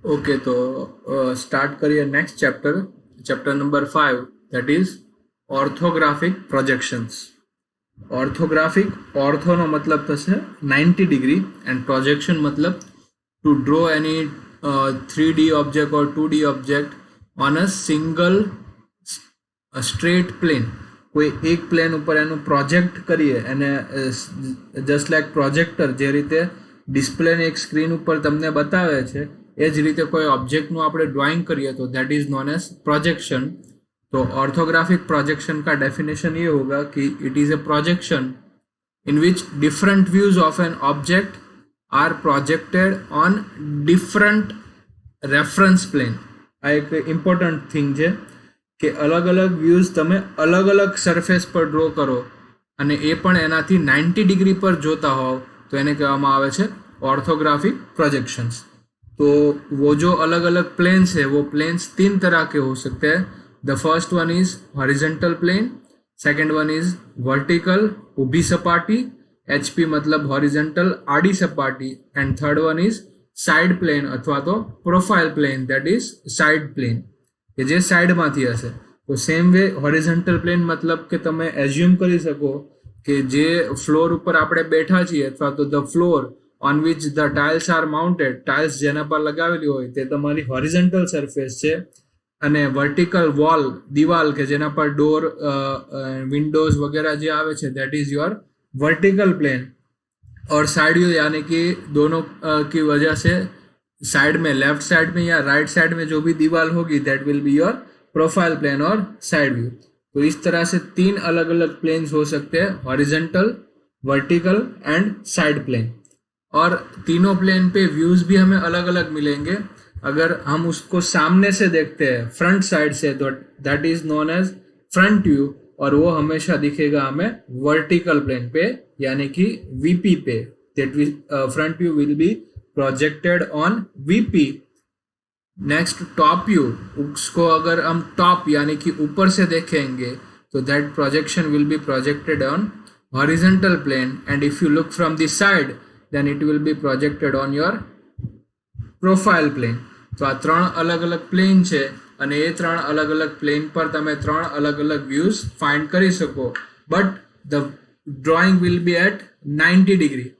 Okay, तो start करिए next chapter, chapter number 5, that is orthographic projections. Orthographic, ortho નો મતલબ થશે 90 ડિગ્રી એન્ડ પ્રોજેક્શન મતલબ to draw any 3D object or 2D object on a single straight plane. કોઈ એક plane ઉપર એનું પ્રોજેક્ટ કરીએ અને જસ્ટ લાઈક પ્રોજેક્ટર જે રીતે ડિસ્પ્લેને એક સ્ક્રીન ઉપર તમને બતાવે છે એ જ રીતે કોઈ ઓબ્जेक्टનું આપણે ડ્રોઈંગ કરીએ तो that is known as projection. तो ऑर्थोग्राफिक प्रोजेक्शन का डेफिनेशन ये होगा कि it is a projection in which different views of an object are projected on different reference plane. આ એક ઇમ્પોર્ટન્ટ થિંગ છે કે અલગ અલગ વ્યૂઝ તમે અલગ અલગ સરફેસ પર ડ્રો કરો અને એ પણ એનાથી 90 ડિગ્રી પર જોતા હોવ તો એને કહેવામાં આવે છે ऑर्थोग्राफिक प्रोजेक्शंस. तो वो जो अलग अलग प्लेन्स है वो प्लेन्स 3 तरह के हो सकते हैं. The first one is horizontal plane, second one is vertical ઊભી સપાટી, HP मतलब हॉरिजॉन्टल आड़ी सपाटी, and third one is side plane अथवा तो profile plane, that is side plane કે જે સાઈડમાંથી હશે. તો સેમ વે હોરિઝોન્ટલ પ્લેન મતલબ કે તમે એઝ્યુમ કરી શકો કે જે ફ્લોર ઉપર આપણે બેઠા છીએ અથવા તો the floor on which the tiles are mounted, tiles જેના પર લગાવેલી હોય તે તમારી હોરિઝોન્ટલ સરફેસ છે અને વર્ટિકલ વોલ, દિવાલ કે જેના પર ડોર, વિન્ડોઝ वगैरह જે આવે છે that is your vertical plane. और साइड व्यू यानी कि दोनों की वजह से साइड में, लेफ्ट साइड में या राइट साइड में जो भी दीवार होगी that will be your profile plane और साइड व्यू. तो इस तरह से 3 अलग अलग प्लेन्स हो सकते हैं, horizontal, vertical and side plane. और तीनों प्लेन पे व्यूज भी हमें अलग अलग मिलेंगे. अगर हम उसको सामने से देखते हैं, फ्रंट साइड से, तो that is known as front view, और वो हमेशा दिखेगा हमें वर्टिकल प्लेन पे यानी कि वीपी पे. That front view will be projected on VP. Next top view, उसको अगर हम टॉप यानी कि ऊपर से देखेंगे तो that projection will be projected on horizontal plane, and if you look from the side then it will be projected on your profile plane. तो आ 3 अलग अलग प्लेन છે અને એ 3 अलग अलग प्लेन पर તમે 3 अलग अलग व्यूज फाइंड કરી શકો. But the drawing will be at 90 degree.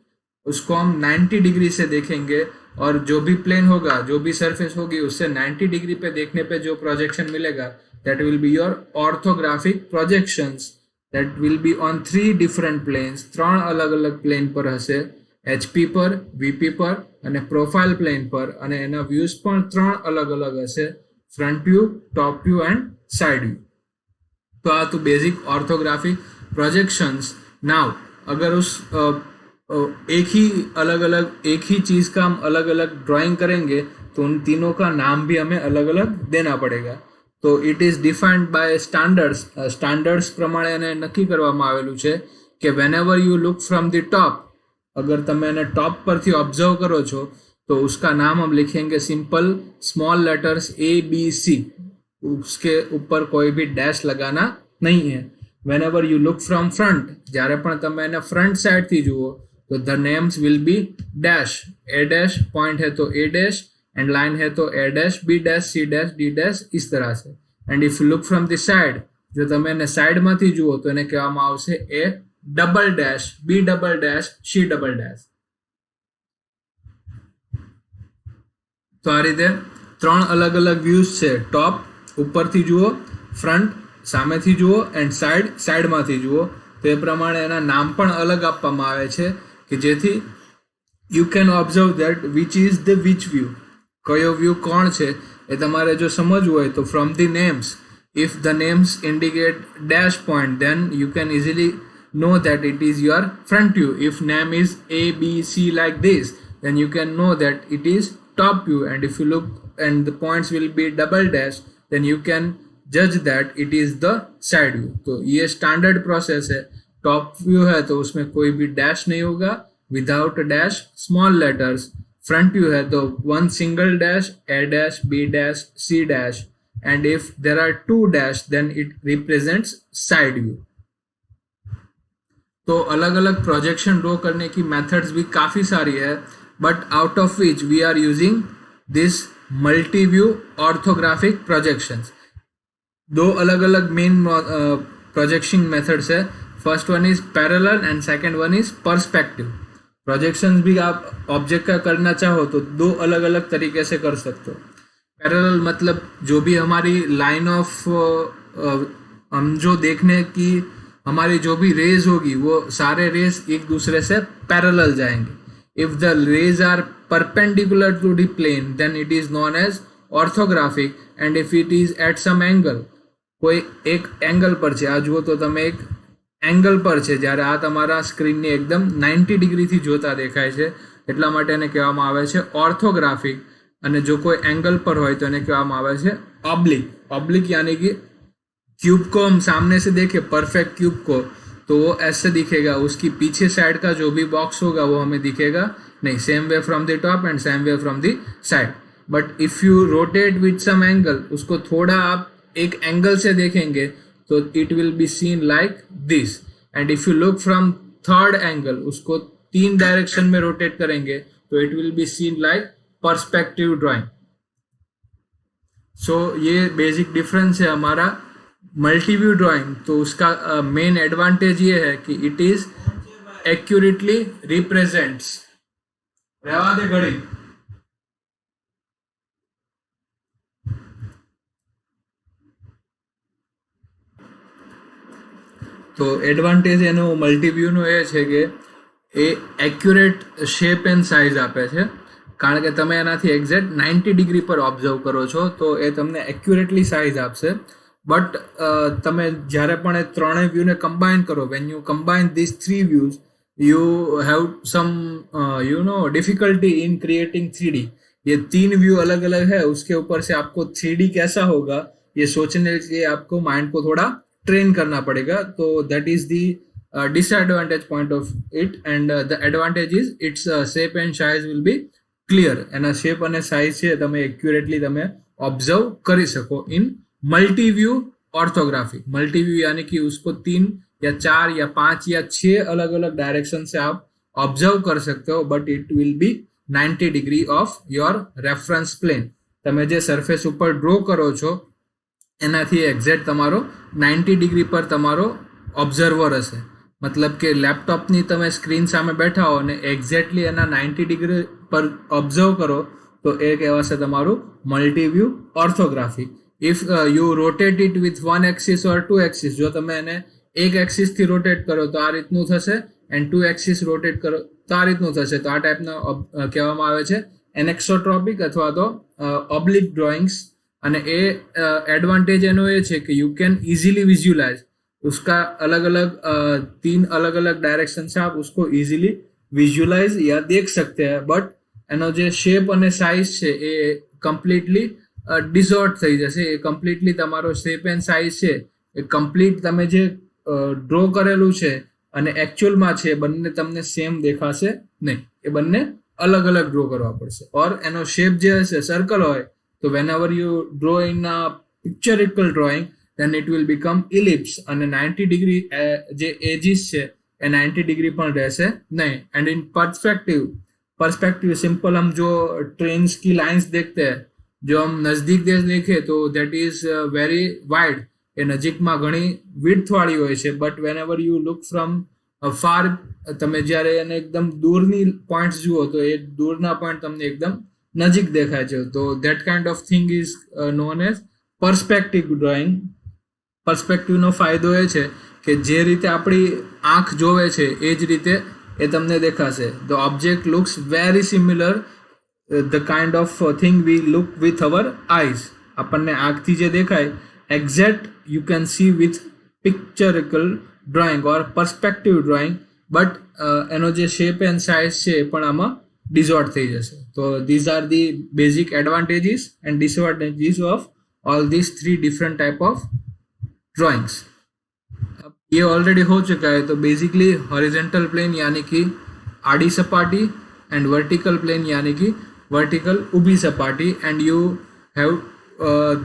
उसको हम 90 डिग्री से देखेंगे और जो भी प्लेन होगा, जो भी सरफेस होगी, उससे 90 डिग्री पे देखने पे जो प्रोजेक्शन मिलेगा that will be your orthographic projections. That will be on 3 different planes. 3 अलग अलग प्लेन पर હશે, HP પર, VP પર અને પ્રોફાઇલ પ્લેન પર, અને એના વ્યૂઝ પણ 3 अलग अलग હશે, front view, top view and side view. तो आ तो बेसिक ऑर्थोग्राफिक प्रोजेक्शंस. नाउ अगर उस एक ही अलग अलग एक ही चीज़ का हम अलग अलग ड्राइंग करेंगे तो उन तीनों का नाम भी हमें अलग अलग देना पड़ेगा. तो it is defined by standards. Standards प्रमाणे એને નક્કી કરવામાં આવેલું છે કે whenever you look from the top, अगर તમે એને टॉप પરથી ऑब्जर्व करो છો तो उसका नाम हम लिखेंगे सिंपल स्मॉल लेटर्स ABC. उसके ऊपर कोई भी डैश लगाना नहीं है. whenever you look from front, જ્યારે પણ તમે એને फ्रंट साइड થી જુઓ तो the names will be dash. A dash point है तो A डैश, एंड लाइन है तो A dash, B dash, C dash, D dash, इस तरह से. And if you look from the side, जो તમે એને સાઈડ માંથી જુઓ તો એને કહેવામાં આવશે A double dash, B double dash, C double dash. તો આ રીતે 3 अलग अलग व्यूज છે. टॉप ઉપરથી જુઓ, फ्रंट સામેથી જુઓ, એન્ડ સાઈડ સાઈડમાંથી જુઓ. તો એ પ્રમાણે એના નામ પણ અલગ આપવામાં આવે છે કે જેથી you can observe that which is the which view, કયો વ્યૂ કોણ છે એ તમારે જો સમજવું હોય તો from the names, if the names indicate dash point then you can easily know that it is your front view. If name is ABC like this, then you can know that it is top view. And if you look and the points will be double dash, then you can judge that it is the side view. तो ये standard process है. Top view है तो उसमें कोई भी dash नहीं होगा, without dash, small letters. Front view है तो 1 single dash, A dash, B dash, C dash, and if there are 2 dash then it represents side view. तो अलग अलग प्रोजेक्शन ड्रॉ करने की मेथड्स भी काफ़ी सारी है, but out of which we are using this multi view orthographic projections. दो अलग अलग मेन प्रोजेक्शन मेथड्स है। First one is parallel and second one is perspective. Projections भी आप ऑब्जेक्ट का करना चाहो तो दो अलग अलग तरीके से कर सकते हो। पैरेलल मतलब जो भी हमारी लाइन ऑफ हम जो देखने की हमारी जो भी रेज होगी वो सारे रेज एक दूसरे से पैरेलल जाएंगे। If the rays are perpendicular to the plane then it is known as orthographic and if it is at some angle કોઈ એક એંગલ પર છે, આ જુઓ તો તમે એક એંગલ પર છે જ્યારે આ તમારા સ્ક્રીનની એકદમ 90 ડિગ્રીથી જોતા દેખાય છે એટલા માટે એને કહેવામાં આવે છે ઓર્થોગ્રાફિક। અને જો કોઈ એંગલ પર હોય તો એને કહેવામાં આવે છે ऑब्लिक। ऑब्लिक यानी कि क्यूब को हम सामने से देखें परफेक्ट क्यूब को तो वो ऐसे दिखेगा, उसकी पीछे साइड का जो भी बॉक्स होगा वो हमें दिखेगा नहीं। Same way from the top and same way from the side. But if you rotate with some angle, उसको थोड़ा आप एक एंगल से देखेंगे तो it will be seen like this. And if you look from third angle, उसको 3 direction में rotate करेंगे तो it will be seen like perspective drawing. So ये बेसिक डिफरेंस है हमारा मल्टी व्यू ड्राइंग। तो उसका मेन एडवांटेज ये है कि इट इज एक्यूरेटली रिप्रेजेंट्स। रहवा दे घड़ी। તો એડવાન્ટેજ એનો મલ્ટીવ્યુનો એ છે કે એ એક્યુરેટ શેપ એન્ડ સાઇઝ આપે છે, કારણ કે તમે એનાથી એક્ઝેક્ટ 90 ડિગ્રી પર ઓબ્ઝર્વ કરો છો તો એ તમને એક્યુરેટલી સાઇઝ આપશે। બટ તમે જ્યારે પણ એ ત્રણેય વ્યૂને કમ્બાઇન કરો, when you combine this 3 views you have some difficulty in creating 3D। ये 3 व्यू अलग अलग है, उसके ऊपर से आपको 3D कैसा होगा ये सोचने के लिए आपको माइंड को थोड़ा ट्रेन करना पड़ेगा। तो that is the disadvantage point of it and the advantage is its shape and size will be clear. एना शेप અને સાઇઝ છે તમે એક્યુરેટલી તમે ઓબ્ઝર્વ કરી શકો in multi view orthography. Multi view यानी कि उसको 3 या 4 या 5 या 6 अलग अलग डायरेक्शन से आप ऑब्जर्व कर सकते हो, but it will be 90 degree of your reference plane. તમે જે સરફેસ ઉપર ડ્રો કરો છો એનાથી એક્ઝેક્ટ તમારો 90 ડિગ્રી પર તમારો ઓબ્ઝર્વર હશે। મતલબ કે લેપટોપની તમે સ્ક્રીન સામે બેઠા હો અને એક્ઝેક્ટલી એના 90 ડિગ્રી પર ઓબ્ઝર્વ કરો તો એ કહેવાશે તમારું multi view orthography. If you rotate it with 1 axis or 2 axis, જો તમે એને એક એક્સિસથી રોટેટ કરો તો આ રીતનું થશે એન્ડ 2 એક્સિસ રોટેટ કરો તો આ રીતનું થશે। તો આ ટાઈપના કહેવામાં આવે છે એનેક્સોટ્રોપિક અથવા તો ઓબ્લિક ડ્રોઈંગ્સ। અને એ एडवांटेज એનો એ છે કે यू कैन इजीली विजुअलाइज उसका अलग अलग 3 अलग अलग डायरेक्शन से आप उसको इजीली विजुअलाइज या देख सकते हैं। बट એનો જે શેપ અને સાઇઝ છે એ કમ્પ્લીટલી ડિસોર્ટ થઈ જશે। એ કમ્પ્લીટલી તમારો શેપ એન્ડ સાઇઝ છે એ કમ્પ્લીટ તમે જે ડ્રો કરેલું છે અને એકચ્યુઅલમાં છે બંને તમને સેમ દેખાશે નહીં, એ બંને અલગ અલગ ડ્રો કરવા પડશે। ઓર એનો શેપ જે હશે સર્કલ હોય તો whenever you draw in a pictorial drawing then it will become ellipse અને 90 डिग्री જે edges છે એ 90 डिग्री પણ રહેશે નહીં। एंड इन पर्सपेक्टिव सिंपल हम जो ट्रेन्स की लाइंस देखते हैं, जो हम नजदीक देखे तो दैट इज वेरी वाइड, એ નજીકમાં ઘણી વિડ્થ વાળી હોય છે। But whenever you look from far, તમે જ્યારે એને એકદમ દૂરની પોઈન્ટ્સ જુઓ તો એ દૂરના પોઈન્ટ તમને એકદમ નજીક દેખાય છે। તો that kind of thing is known as perspective drawing. પર્સપેક્ટિવનો ફાયદો એ છે કે જે રીતે આપણી આંખ જોવે છે એ જ રીતે એ તમને દેખાશે। The object looks very similar the kind of thing we look with our eyes. આપણને આંખથી જે દેખાય exact you can see with pictorial drawing or perspective drawing. But એનો જે શેપ એન્ડ સાઇઝ છે એ પણ આમાં डिसऑर्ट થઈ જશે। તો these are the basic advantages and disadvantages of all these 3 different type of drawings। अब ये ऑलरेडी हो चुका है। तो बेसिकली हॉरिजॉन्टल प्लेन यानी कि आड़ी सपाटी एंड वर्टिकल प्लेन यानी कि वर्टिकल ઊભી સપાટી। And you have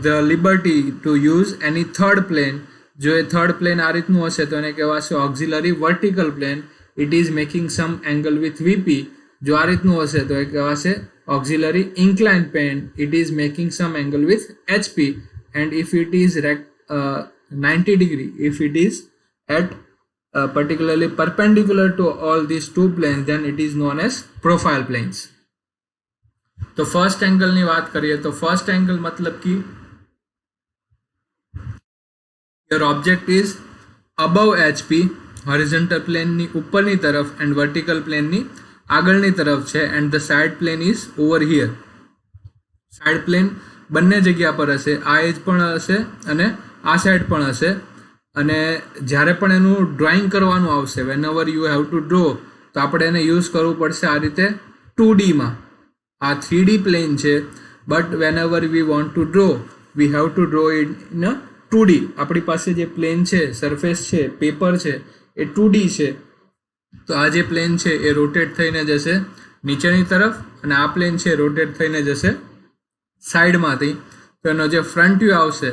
the liberty to use any third plane. જો એ થર્ડ પ્લેન આ રીતનું હશે તો એને કહેવાશે auxiliary vertical plane. It is making some angle with VP જો આ રીતનું હશે તો એ કહેવાશે auxiliary incline plane. It is making some angle with HP, and if it is 90 degree, if it is at particularly perpendicular to all these two planes, then it is known as profile planes. तो first angle ની વાત કરીએ તો first angle મતલબ કે your object is above HP, horizontal plane ની ઉપરની તરફ and vertical plane ની આગળની તરફ છે, and the side plane is over here. Side plane બંને જગ્યા પર હશે, આ એજ પણ હશે અને આ સાઈડ પણ હશે. અને જ્યારે પણ એનું ડ્રોઈંગ કરવાનું આવશે, whenever you have to draw, તો આપણે એને યુઝ કરવું પડશે આ રીતે 2D માં. આ 3D પ્લેન છે, but when ever we want to draw, we have to draw in 2D. આપણી પાસે જે પ્લેન છે, સરફેસ છે, પેપર છે, એ 2D છે. તો આ જે પ્લેન છે એ રોટેટ થઈને જશે નીચેની તરફ, અને આ પ્લેન છે રોટેટ થઈને જશે સાઈડમાંથી. તો એનો જે ફ્રન્ટ વ્યૂ આવશે,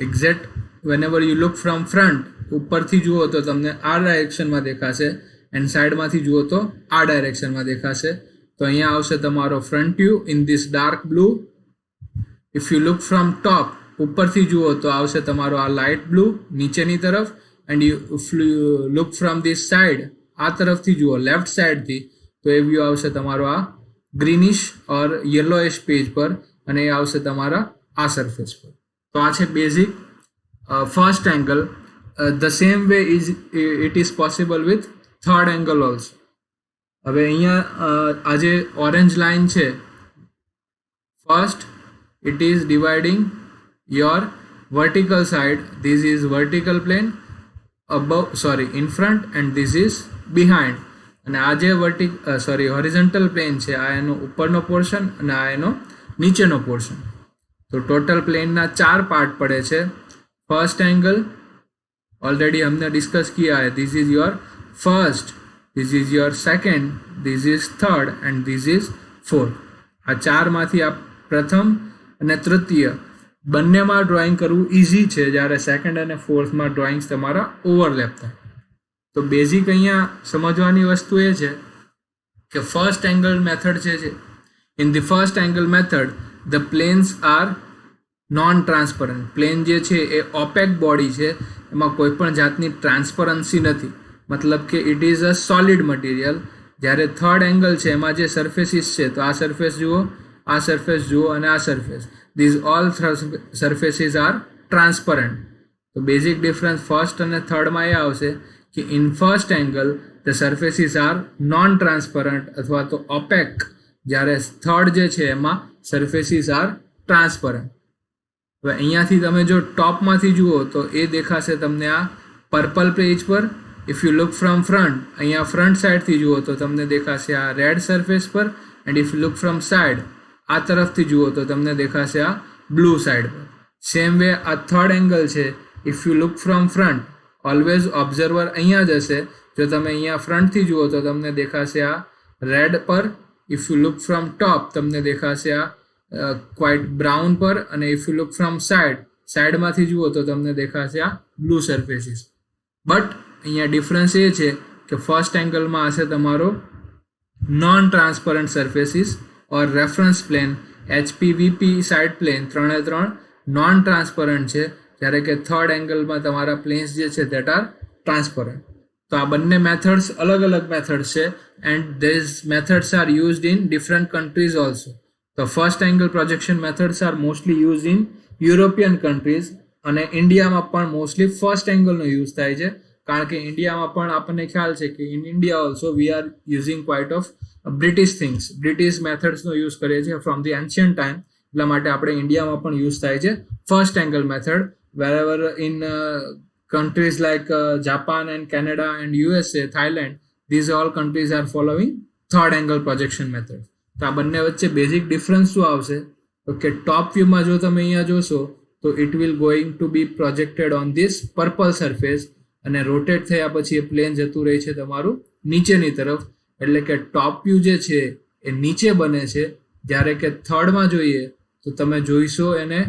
exact whenever you look from front, ઉપરથી જુઓ તો તમને આ ડાયરેક્શનમાં દેખાશે, એન્ડ સાઈડમાંથી જુઓ તો આ ડાયરેક્શનમાં દેખાશે. તો અહીંયા આવશે તમારો front view in this dark blue. If you look from top, ઉપરથી જુઓ તો આવશે તમારો આ લાઇટ બ્લુ નીચેની તરફ, and you look from this side, આ તરફથી જુઓ લેફ્ટ સાઈડથી, તો એ વ્યૂ આવશે તમારો આ ગ્રીનિશ ઓર યલોઇશ પેજ પર, અને એ આવશે તમારા આ સરફેસ પર. તો આ છે basic first angle. The same way it is possible with third angle also. હવે અહીંયા આ જે ઓરેન્જ લાઇન છે, first it is dividing your vertical side. This is vertical plane in front, and this is behind. અને આ જે horizontal plane છે, આ એનો ઉપરનો પોર્શન અને આ એનો નીચેનો પોર્શન. તો ટોટલ પ્લેનના 4 પાર્ટ પડે છે. फर्स्ट एंगल ऑलरेडी हमने डिस्कस किया है. This is your first, this is your second, this is third, and this is fourth. आ 4 मांथी आप प्रथम અને તૃતીય બંનેમાં ડ્રોઈંગ કરવું ઇઝી છે, જ્યારે સેકન્ડ અને ફોર્થમાં ડ્રોઈંગ્સ તમારા ઓવરલેપ થાય. તો બેઝિક અહીંયા સમજવાની વસ્તુ એ છે કે ફર્સ્ટ એંગલ મેથડ છે, in the first angle method the planes are non transparent. Plane જે છે એ ઓપેક બોડી છે, એમાં કોઈ પણ જાતની ટ્રાન્સપરન્સી નથી, મતલબ કે it is a solid material. જ્યારે થર્ડ એંગલ છે એમાં જે સરફેસીસ છે, તો આ સરફેસ જુઓ, આ સરફેસ જુઓ અને આ surface, these all surfaces are transparent. તો બેઝિક ડિફરન્સ ફર્સ્ટ અને થર્ડમાં એ આવશે કે in first angle the surfaces are non transparent અથવા તો ઓપેક, જ્યારે થર્ડ જે છે એમાં સરફેસીસ આર ટ્રાન્સપરન્ટ. હવે અહીંયાથી તમે જો ટોપમાંથી જુઓ તો એ દેખાશે તમને આ પર્પલ પેજ પર. If you look from front, અહીંયા ફ્રન્ટ સાઈડથી જુઓ તો તમને દેખાશે આ રેડ સરફેસ પર, and if you look from side, આ તરફથી જુઓ તો તમને દેખાશે આ બ્લુ સાઈડ પર. સેમ વે આ થર્ડ એંગલ છે. If you look from front, always observer અહીંયા જ હશે. જો તમે અહીંયા ફ્રન્ટથી જુઓ તો તમને દેખાશે આ રેડ પર. If you look from top, તમને દેખાશે આ ક્વાઇટ બ્રાઉન પર, અને ઇફ યુ લુક ફ્રોમ સાઈડમાંથી જુઓ તો તમને દેખાશે આ બ્લુ સરફેસીસ. બટ અહીંયા ડિફરન્સ એ છે કે ફર્સ્ટ એંગલમાં હશે તમારો non transparent surfaces or reference plane, HPVP side plane 3 non transparent છે, જ્યારે કે થર્ડ એંગલમાં તમારા પ્લેન્સ જે છે દેટ આર ટ્રાન્સપરન્ટ. તો આ બંને મેથડ્સ અલગ અલગ મેથડ્સ છે, and this methods are used in different countries also. The first angle projection methods are mostly used in European countries, અને ઇન્ડિયામાં પણ મોસ્ટલી ફર્સ્ટ એંગલનો યુઝ થાય છે, કારણ કે ઇન્ડિયામાં પણ આપણને ખ્યાલ છે કે in India also we are using quite of British things, British મેથડ્સનો યુઝ કરીએ છીએ ફ્રોમ ધી એન્શિયન્ટ ટાઈમ. એટલા માટે આપણે ઇન્ડિયામાં પણ યુઝ થાય છે first angle method. વેરેવર in countries like Japan and Canada and USA, Thailand, this all countries R following third angle projection method. તો આ બંને વચ્ચે બેઝિક ડિફરન્સ શું આવશે? તો કે ટોપ વ્યૂમાં જો તમે અહીંયા જોશો તો it will going to be projected on this purple surface, અને રોટેટ થયા પછી એ પ્લેન જતું રહે છે તમારું નીચેની તરફ. એટલે કે ટોપ વ્યૂ જે છે એ નીચે બને છે, જ્યારે કે થર્ડમાં જોઈએ તો તમે જોઈશો એને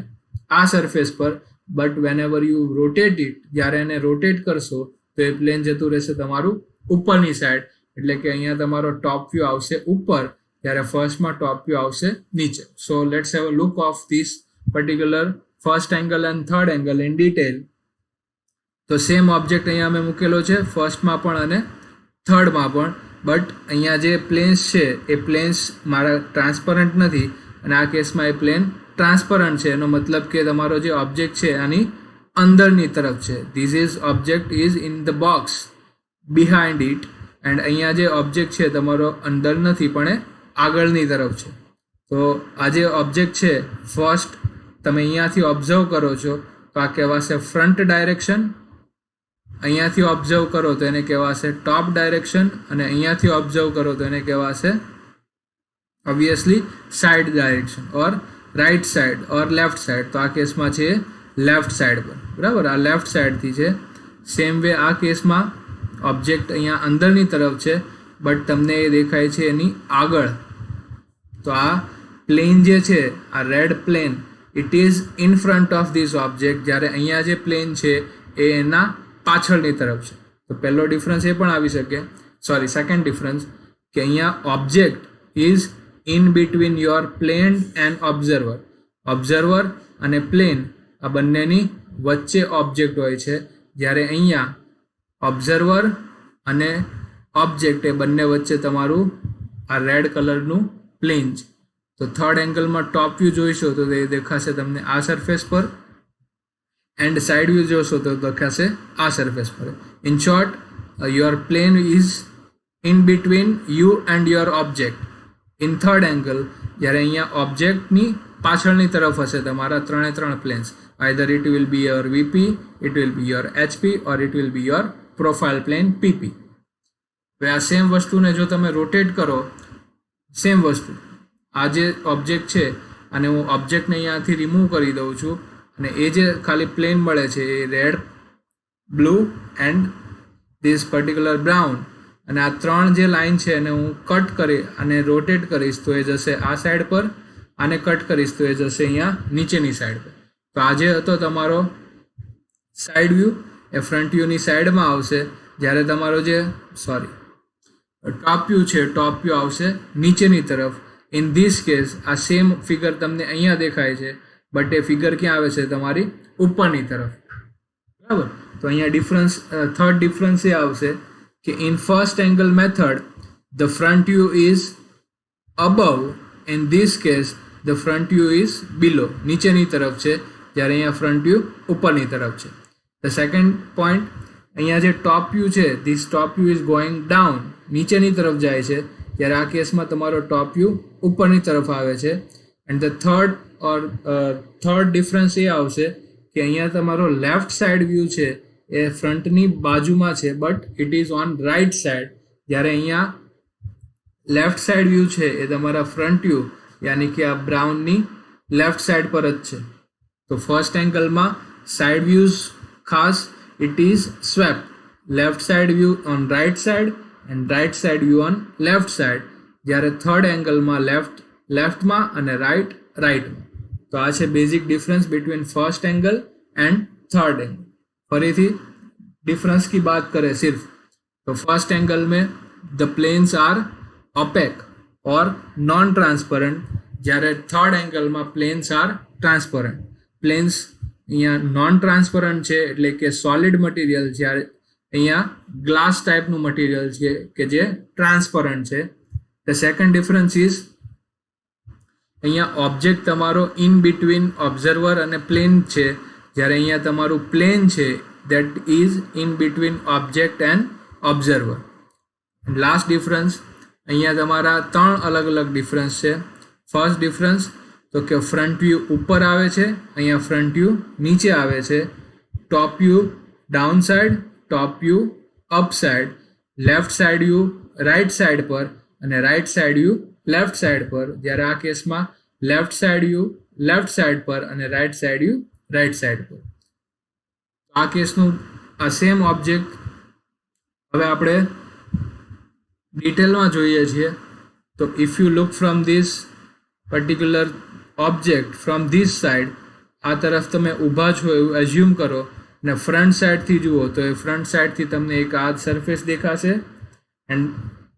આ સરફેસ પર, but when ever you rotate it, જ્યારે એને રોટેટ કરશો તો એ પ્લેન જતું રહેશે તમારું ઉપરની સાઈડ. એટલે કે અહીંયા તમારો ટોપ વ્યૂ આવશે ઉપર, જ્યારે ફર્સ્ટમાં ટોપ વ્યૂ આવશે નીચે. So let's have a look of this particular first angle and third angle in detail. તો સેમ ઓબ્જેક્ટ અહીંયા અમે મૂકેલો છે ફર્સ્ટમાં પણ અને થર્ડમાં પણ, બટ અહીંયા જે પ્લેન્સ છે એ પ્લેન્સ મારા ટ્રાન્સપરન્ટ નથી અને આ કેસમાં એ પ્લેન ટ્રાન્સપરન્ટ છે. એનો મતલબ કે તમારો જે ઓબ્જેક્ટ છે આની અંદરની તરફ છે. This is object is in the box behind it, and અહીંયા જે ઓબ્જેક્ટ છે તમારો અંદર નથી પણ એ આગળની તરફ છે. તો આ જે ઓબ્જેક્ટ છે ફર્સ્ટ તમે અહીંયાથી ઓબ્ઝર્વ કરો છો તો આ કહેવાશે ફ્રન્ટ ડાયરેક્શન, અહીંયાથી ઓબ્ઝર્વ કરો તો એને કહેવાશે ટોપ ડાયરેક્શન, અને અહીંયાથી ઓબ્ઝર્વ કરો તો એને કહેવાશે ઓબ્વિયસલી સાઇડ ડાયરેક્શન ઓર રાઇટ સાઇડ ઓર લેફ્ટ સાઇડ. તો આ કેસમાં છે લેફ્ટ સાઇડ પર, બરાબર, આ લેફ્ટ સાઇડથી છે. સેમ વે આ કેસમાં ઓબ્જેક્ટ અહીંયા અંદરની તરફ છે બટ તમને એ દેખાય છે એની આગળ. તો આ પ્લેન જે છે આ red plane it is in front of this object, જ્યારે અહીંયા જે પ્લેન છે એ એના પાછળની તરફ છે. તો પહેલો ડિફરન્સ એ પણ આવી શકે, સોરી સેકન્ડ ડિફરન્સ, કે અહીંયા object is in between your plane and observer. Observer અને પ્લેન આ બંનેની વચ્ચે ઓબ્જેક્ટ હોય છે, જ્યારે અહીંયા ઓબ્ઝર્વર અને ઓબ્જેક્ટ એ બંને વચ્ચે તમારું આ રેડ કલરનું પ્લેન છે. તો થર્ડ એંગલમાં ટોપ વ્યૂ જોઈશો તો તે દેખાશે તમને આ સરફેસ પર, એન્ડ સાઇડ વ્યૂ જોશો તો દેખાશે આ સરફેસ પર. In short, your plane is in between you and your object in third angle, જ્યારે અહીંયા ઓબ્જેક્ટની પાછળની તરફ હશે તમારા ત્રણ planes. Either it will be your VP, it will be your HP or it will be your profile plane PP. હવે આ સેમ વસ્તુને જો તમે રોટેટ કરો, સેમ વસ્તુ આ જે ઓબ્જેક્ટ છે અને હું ઓબ્જેક્ટને અહીંયાથી રિમૂવ કરી દઉં છું અને એ જે ખાલી પ્લેન મળે છે એ red, blue and this particular brown, અને આ ત્રણ જે લાઈન છે એને હું કટ કરી અને રોટેટ કરીશ તો એ જશે આ સાઈડ પર, આને કટ કરીશ તો એ જશે અહીંયા નીચેની સાઈડ પર. તો આ જે હતો તમારો સાઈડ વ્યૂ એ ફ્રન્ટ વ્યૂની સાઈડમાં આવશે, જ્યારે તમારો જે ટોપ વ્યૂ છે ટોપ વ્યૂ આવશે નીચેની તરફ. ઇન ધીસ કેસ આ સેમ ફિગર તમને અહીંયા દેખાય છે બટ એ ફિગર ક્યાં આવે છે તમારી ઉપરની તરફ, બરાબર. તો અહીંયા ડિફરન્સ, થર્ડ ડિફરન્સ એ આવશે કે in first angle method the front view is above, in this case the front view is બિલો, નીચેની તરફ છે, જ્યારે અહીંયા ફ્રન્ટ વ્યૂ ઉપરની તરફ છે. ધ સેકન્ડ પોઈન્ટ, અહીંયા જે ટોપ વ્યૂ છે this top view is going down, નીચેની તરફ જાય છે, જ્યારે આ કેસમાં તમારો ટોપ વ્યૂ ઉપરની તરફ આવે છે. એન્ડ ધ થર્ડ ડિફરન્સ એ આવશે કે અહીંયા તમારો લેફ્ટ સાઈડ વ્યૂ છે એ ફ્રન્ટની બાજુમાં છે but it is on right side, જ્યારે અહીંયા લેફ્ટ સાઈડ વ્યૂ છે એ તમારા ફ્રન્ટ વ્યૂ યાની કે આ બ્રાઉનની લેફ્ટ સાઈડ પર જ છે. તો ફર્સ્ટ એંગલમાં સાઈડ વ્યૂઝ ખાસ it is swap, left side view on right side and right side view on left side, જ્યારે થર્ડ એંગલમાં લેફ્ટમાં અને રાઇટમાં. તો આ છે basic difference between first angle and third angle. फरीथी डिफरेंस की बात करें सिर्फ तो फर्स्ट एंगल में द प्लेन्स आर ओपेक और नॉन ट्रांसपरंट, જ્યારે થર્ડ એંગલમાં પ્લેન્સ આર ટ્રાન્સપરન્ટ. પ્લેન્સ અહીંયા નોન ટ્રાન્સપરન્ટ છે એટલે કે સોલિડ મટીરિયલ, જ્યારે અહીંયા ગ્લાસ ટાઈપનું મટીરિયલ છે કે જે ટ્રાન્સપરન્ટ છે. ધ સેકન્ડ ડિફરન્સ ઇઝ અહીંયા ઓબ્જેક્ટ તમારો ઇન બિટવીન ઓબ્ઝર્વર અને પ્લેન છે, જ્યારે અહીંયા તમારું પ્લેન છે that is in between object and observer. Last difference, અહીંયા તમારા ત્રણ અલગ અલગ ડિફરન્સ છે. ફર્સ્ટ ડિફરન્સ તો કે ફ્રન્ટ વ્યૂ ઉપર આવે છે, અહીંયા ફ્રન્ટ વ્યૂ નીચે આવે છે, top view down side, top view up side, left side view right side પર અને right side view left side પર, જ્યારે આ કેસમાં left side view left side પર અને right side view right side પર. આ કેસનું આ સેમ ઓબ્જેક્ટ હવે આપણે ડિટેલમાં જોઈએ છીએ. તો if you look from this particular object from this side, આ તરફ તમે ઊભા છો એવું એઝ્યુમ કરો અને ફ્રન્ટ સાઈડથી જુઓ તો એ ફ્રન્ટ સાઈડથી તમને એક આ સરફેસ દેખાશે એન્ડ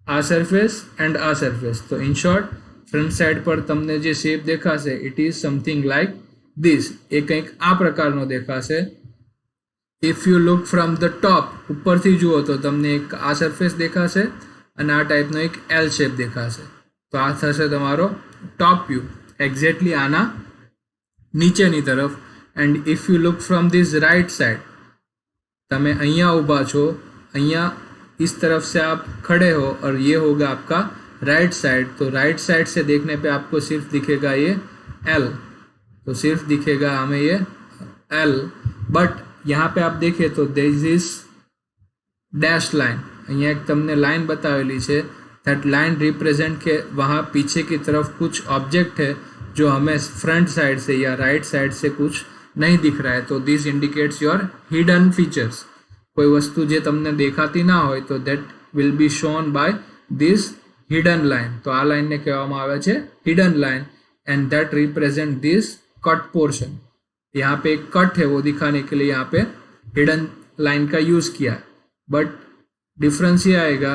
આ સરફેસ એન્ડ આ સરફેસ. તો ઇન શોર્ટ ફ્રન્ટ સાઈડ પર તમને જે શેપ દેખાશે it is something like this. એ કંઈક આ પ્રકારનો દેખાશે. If you look from the top, ઉપરથી જુઓ તો તમને એક આ સરફેસ દેખાશે અને આ ટાઈપનો એક એલ શેપ દેખાશે. તો આ થશે તમારો ટોપ વ્યૂ એક્ઝેક્ટલી આના નીચેની તરફ. And if you look from this right side, તમે અહીંયા ઊભા છો, અહીંયા इस तरफ से आप खड़े हो और ये होगा आपका राइट साइड. तो राइट साइड से देखने पे आपको सिर्फ दिखेगा ये एल, तो सिर्फ दिखेगा हमें ये एल. बट यहाँ पे आप देखें तो दिस इज डैश लाइन. અહીંયા એક તમને लाइन बतावेली है. दैट लाइन रिप्रेजेंट के वहाँ पीछे की तरफ कुछ ऑब्जेक्ट है जो हमें फ्रंट साइड से या राइट साइड से कुछ नहीं दिख रहा है. तो this indicates your hidden features. कोई वस्तु जे તમને દેખાતી ના હોય તો that will be shown by this hidden line. તો આ લાઇનને કહેવામાં આવે છે hidden line and that represent this cut portion. यहाँ पे एक कट है वो दिखाने के लिए यहाँ पे हिडन लाइन का यूज़ किया है. बट डिफरेंस ये आएगा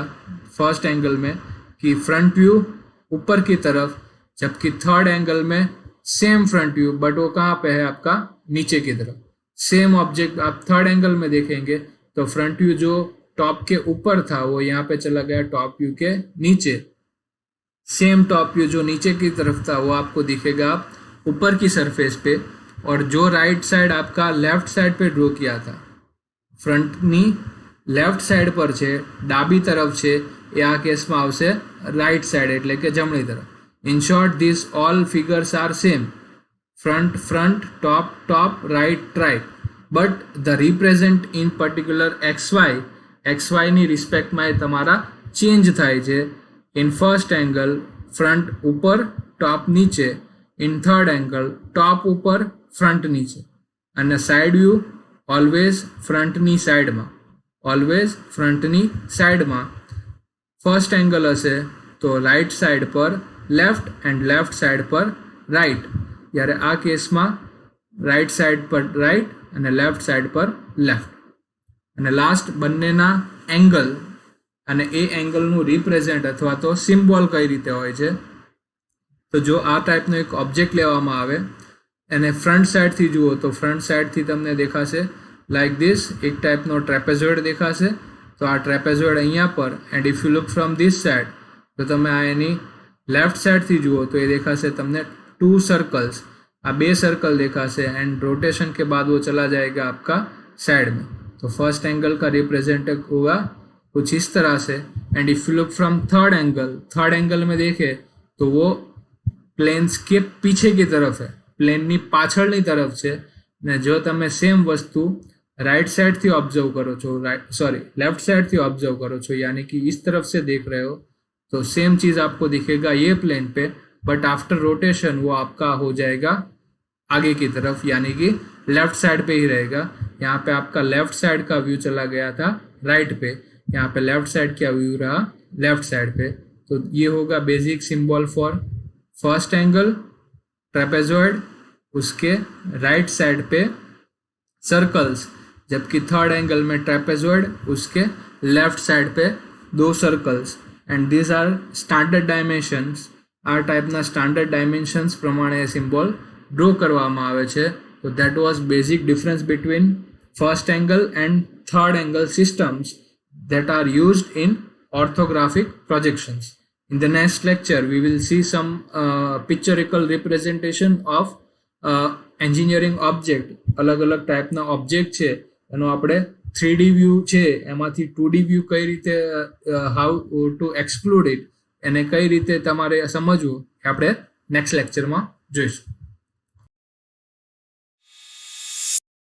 फर्स्ट एंगल में कि फ्रंट व्यू ऊपर की तरफ, जबकि थर्ड एंगल में सेम फ्रंट व्यू बट वो कहाँ पे है आपका नीचे की तरफ. सेम ऑब्जेक्ट आप थर्ड एंगल में देखेंगे तो फ्रंट व्यू जो टॉप के ऊपर था वो यहाँ पे चला गया टॉप व्यू के नीचे. सेम टॉप व्यू जो नीचे की तरफ था वो आपको दिखेगा ऊपर की सरफेस पे. और जो राइट साइड आपका लेफ्ट साइड पे ड्रॉ किया था, फ्रंटनी लेफ्ट साइड पर છે, ડાબી તરફ છે, એ આ કેસમાં આવશે રાइट साइड એટલે કે જમણી તરફ. In short this all figures are same, front front, top top, right right, but the represent in particular xy ની રિસ્પેક્ટમાં એ તમારા ચેન્જ થાય છે. ઇન ફર્સ્ટ એંગલ ફ્રન્ટ ઉપર ટોપ નીચે, ઇન થર્ડ એંગલ ટોપ ઉપર ફ્રન્ટ નીચે, અને સાઈડ વ્યૂ ઓલવેઝ ફ્રન્ટની સાઈડમાં, ઓલવેઝ ફ્રન્ટની સાઈડમાં. ફર્સ્ટ એંગલ હશે તો રાઈટ સાઈડ પર લેફ્ટ એન્ડ લેફ્ટ સાઈડ પર રાઈટ. જ્યારે આ કેસમાં રાઈટ સાઈડ પર રાઈટ અને લેફ્ટ સાઈડ પર લેફ્ટ. અને લાસ્ટ બંનેના એંગલ અને એ એંગલનું રિપ્રેઝેન્ટ અથવા તો સિમ્બોલ કઈ રીતે હોય છે. તો જો આ ટાઈપનો એક ઓબ્જેક્ટ લેવામાં આવે એને ફ્રન્ટ સાઈડથી જુઓ તો ફ્રન્ટ સાઈડથી તમને દેખાશે લાઈક ધીસ, એક ટાઈપનો ટ્રેપેઝોઇડ દેખાશે. તો આ ટ્રેપેઝોઇડ અહીંયા પર, and if you look from this side તો તમે આ એની લેફ્ટ સાઈડથી જુઓ તો એ દેખાશે તમને 2 सर्कल्स, आ 2 सर्कल देखा से. एंड रोटेशन के बाद वो चला जाएगा आपका साइड में. तो फर्स्ट एंगल का रिप्रेजेंट होगा कुछ इस तरह से. And if you look from third angle में देखे तो वो प्लेन्स के पीछे की तरफ है, प्लेननी पाछळनी तरफ है. ने जो तमे सेम वस्तु राइट साइड थी ऑब्जर्व करो छो, लेफ्ट साइड थी ऑब्जर्व करो छो, यानी कि इस तरफ से देख रहे हो तो सेम चीज आपको दिखेगा ये प्लेन पे. बट आफ्टर रोटेशन वो आपका हो जाएगा आगे की तरफ, यानी कि लेफ्ट साइड पे ही रहेगा. यहाँ पे आपका लेफ्ट साइड का व्यू चला गया था राइट पे, यहाँ पे लेफ्ट साइड का व्यू रहा लेफ्ट साइड पे. तो ये होगा basic symbol for first angle trapezoid, उसके राइट साइड पे सर्कल्स, जबकि थर्ड एंगल में ट्रेपेजॉइड उसके लेफ्ट साइड पे 2 circles. And these are standard dimensions. આ ટાઈપના સ્ટાન્ડર્ડ ડાયમેન્શન્સ પ્રમાણે સિમ્બોલ ડ્રો કરવામાં આવે છે. તો that was basic difference between first angle and third angle systems that are used in orthographic projections. In the next lecture we will see some pictorial representation of engineering object. અલગ અલગ ટાઈપના object છે એનો આપણે 3D view છે એમાંથી 2D view કઈ રીતે how to exclude it એને કઈ રીતે તમારે સમજવું આપણે નેક્સ્ટ લેક્ચરમાં જોઈશું.